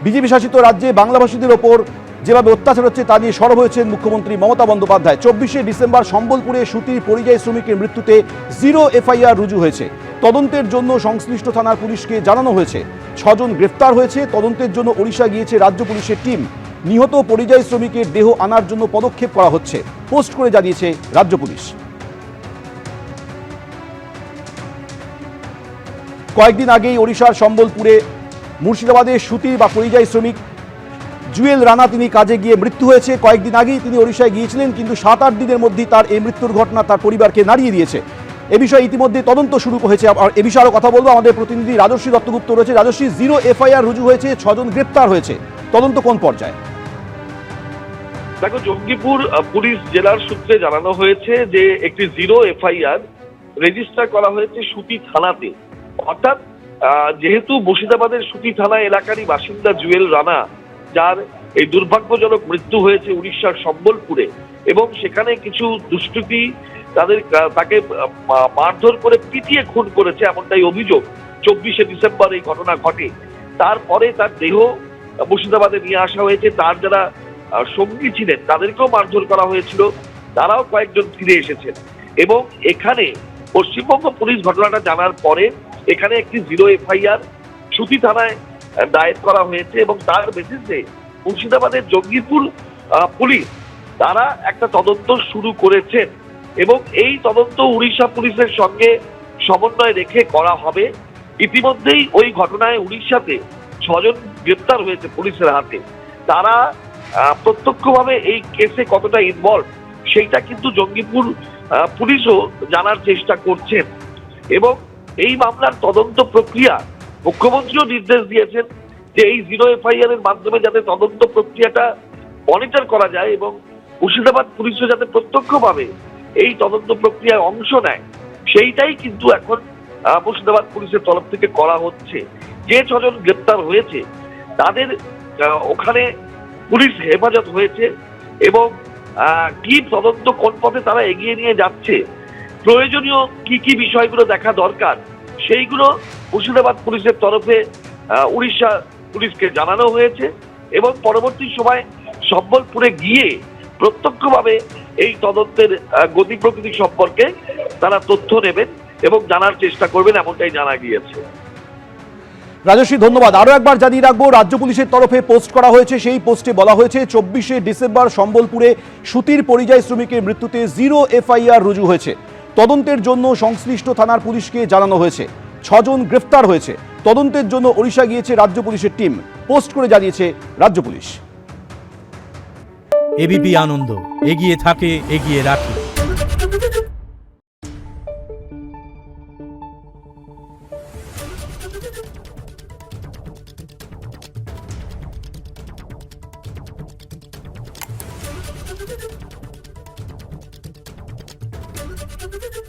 BJP শাসিত রাজ্যে বাংলাভাষীদের ওপর যেভাবে অত্যাচার হচ্ছে তা নিয়ে সরব হয়েছেন মুখ্যমন্ত্রী মমতা বন্দ্যোপাধ্যায়। 24শে ডিসেম্বর সম্বলপুরে সুতির পরিযায়ী শ্রমিকের মৃত্যুতে 0 এফআইআর রুজু হয়েছে। তদন্তের জন্য সংশ্লিষ্ট থানার পুলিশকে জানানো হয়েছে। 6 জন গ্রেফতার হয়েছে। তদন্তের জন্য ওড়িশা গিয়েছে রাজ্য পুলিশের টিম। নিহত পরিযায়ী শ্রমিকের দেহ আনার জন্য পদক্ষেপ করা হচ্ছে, পোস্ট করে জানিয়েছে রাজ্য পুলিশ। কয়েকদিন আগেই ওড়িশার সম্বলপুরে মুর্শিদাবাদের সুতির বা পরিযায়ী শ্রমিক জুয়েল রানা তিনি কাজে গিয়ে মৃত্যু হয়েছে। কয়েকদিন আগেই তিনি ওড়িশায় গিয়েছিলেন, কিন্তু 7-8 দিনের মধ্যেই তার এই মৃত্যুর ঘটনা তার পরিবারকে নাড়িয়ে দিয়েছে। এ বিষয়ে ইতিমধ্যে তদন্ত শুরু হয়েছে। আর এ বিষয়ে আরও কথা বলবো, আমাদের প্রতিনিধি রাজশ্রী দত্তগুপ্ত রয়েছে। রাজশ্রী, 0 এফআইআর রুজু হয়েছে, 6 জন গ্রেপ্তার হয়েছে, তদন্ত কোন পর্যায়ে? দেখো, জঙ্গিপুর পুলিশ জেলার সূত্রে জানানো হয়েছে যে একটি 0 এফআইআর রেজিস্টার করা হয়েছে সুতি থানাতে। অর্থাৎ যেহেতু মুর্শিদাবাদের সুতি থানা এলাকারই বাসিন্দা জুয়েল রানা, যার এই দুর্ভাগ্যজনক মৃত্যু হয়েছে উড়িষ্যার সম্বলপুরে, এবং সেখানে কিছু দুষ্কৃতী তাকে মারধর করে পিটিয়ে খুন করেছে, এমনটাই অভিযোগ। 24শে ডিসেম্বর এই ঘটনা ঘটে। তারপরে তার দেহ মুর্শিদাবাদে নিয়ে আসা হয়েছে। তার যারা সঙ্গী ছিলেন তাদেরকেও মারধর করা হয়েছিল, তারাও কয়েকজন ফিরে এসেছেন। এবং এখানে পশ্চিমবঙ্গ পুলিশ ঘটনাটা জানার পরে এখানে একটি 0 এফআইআর সুতি থানায় দায়ের করা হয়েছে, এবং তার বেসিসে মুর্শিদাবাদের জঙ্গিপুর পুলিশ তারা একটা তদন্ত শুরু করেছেন, এবং এই তদন্ত উড়িষ্যা পুলিশের সঙ্গে সমন্বয় রেখে করা হবে। ইতিমধ্যেই ওই ঘটনায় উড়িষ্যাতে 6 জন গ্রেপ্তার হয়েছে পুলিশের হাতে। তারা প্রত্যক্ষভাবে এই কেসে কতটা ইনভলভ সেইটা কিন্তু জঙ্গিপুর পুলিশও জানার চেষ্টা করছেন। এবং এই মামলার তদন্ত প্রক্রিয়া মুখ্যমন্ত্রীও নির্দেশ দিয়েছেন যে এই 0 এফআইআর এর মাধ্যমে যাতে তদন্ত প্রক্রিয়াটা মনিটর করা যায়, এবং মুর্শিদাবাদ পুলিশও যাতে প্রত্যক্ষভাবে এই তদন্ত প্রক্রিয়ায় অংশ নেয়, সেইটাই কিন্তু এখন মুর্শিদাবাদ পুলিশের তরফ থেকে করা হচ্ছে। যে 6 জন গ্রেপ্তার হয়েছে তাদের ওখানে পুলিশ হেফাজত হয়েছে, এবং কি তদন্ত কোন পথে তারা এগিয়ে নিয়ে যাচ্ছে, প্রয়োজনীয় কি কি বিষয়গুলো দেখা দরকার, সেইগুলো মুর্শিদাবাদ পুলিশের তরফে উড়িষ্যা পুলিশকে জানানো হয়েছে। এবং পরবর্তী সময় সম্বলপুরে গিয়ে প্রত্যক্ষভাবে এই তদন্তের গতি প্রকৃতি সম্পর্কে তারা তথ্য নেবেন এবং জানার চেষ্টা করবেন, এমনটাই জানা গিয়েছে। রাজশ্রী, ধন্যবাদ। আরও একবার জানিয়ে রাখবো, রাজ্য পুলিশের তরফে পোস্ট করা হয়েছে। সেই পোস্টে বলা হয়েছে 24শে ডিসেম্বর সম্বলপুরে সুতির পরিযায়ী শ্রমিকের মৃত্যুতে 0 এফআইআর রুজু হয়েছে। তদন্তের জন্য সংশ্লিষ্ট থানার পুলিশকে জানানো হয়েছে। 6 জন গ্রেফতার হয়েছে। তদন্তের জন্য ওড়িশা গিয়েছে রাজ্য পুলিশের টিম, পোস্ট করে জানিয়েছে রাজ্য পুলিশ। এবিপি আনন্দ, এগিয়ে থাকে, এগিয়ে রাখে। Thank you.